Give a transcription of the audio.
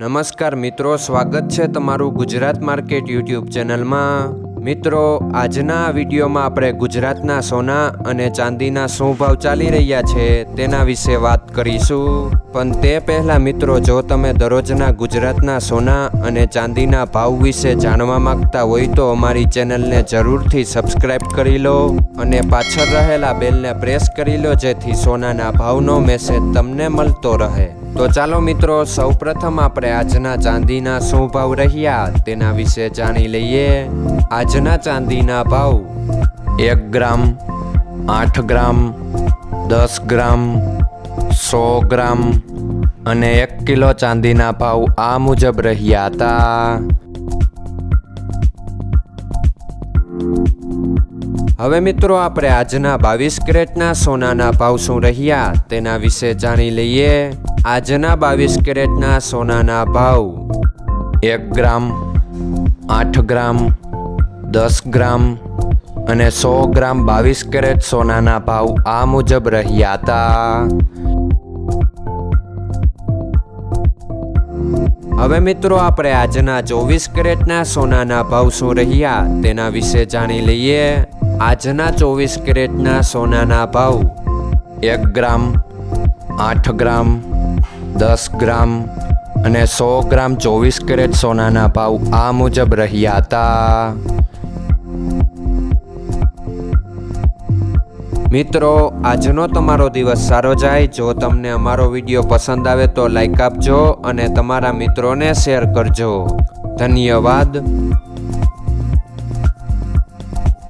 નમસ્કાર મિત્રો, સ્વાગત છે તમારું ગુજરાત માર્કેટ યુટ્યુબ ચેનલમાં। મિત્રો, આજના વિડીયોમાં આપણે ગુજરાતના સોના અને ચાંદીના શું ભાવ ચાલી રહ્યા છે તેના વિશે વાત કરીશું। પણ તે પહેલાં મિત્રો, જો તમે દરરોજના ગુજરાતના સોના અને ચાંદીના ભાવ વિશે જાણવા માંગતા હોય તો અમારી ચેનલને જરૂરથી સબસ્ક્રાઈબ કરી લો અને પાછળ રહેલા બેલને પ્રેસ કરી લો, જેથી સોનાના ભાવનો મેસેજ તમને મળતો રહે। તો ચાલો મિત્રો, સૌપ્રથમ આપણે આજના ચાંદીના શું ભાવ રહ્યા તેના વિશે જાણી લઈએ। આજના ચાંદીના ભાવ 1 ગ્રામ, 8 ગ્રામ, 10 ગ્રામ, 100 ગ્રામ અને 1 કિલો ચાંદીના ભાવ આ મુજબ રહ્યા હતા। હવે મિત્રો, આપણે આજના 22 કેરેટના સોનાના ભાવ શું રહ્યા તેના વિશે જાણી લઈએ। આજના 22 કેરેટના સોનાના ભાવ 1 ગ્રામ, 8 ગ્રામ, 10 ગ્રામ અને 100 ગ્રામ 22 કેરેટ સોનાના ભાવ આ મુજબ રહ્યા હતા। હવે મિત્રો, આપણે આજના 24 કેરેટના સોનાના ભાવ શું રહ્યા તેના વિશે જાણી લઈએ। આજના 24 કેરેટના સોનાના ભાવ 1 ગ્રામ, 8 ગ્રામ, 10 ગ્રામ અને 100 ગ્રામ 24 કેરેટ સોનાના ભાવ આ મુજબ રહ્યા હતા। મિત્રો, આજનો તમારો દિવસ સારો જાય। જો તમને અમારો વિડીયો પસંદ આવે તો લાઈક આપજો અને તમારા મિત્રોને શેર કરજો। ધન્યવાદ।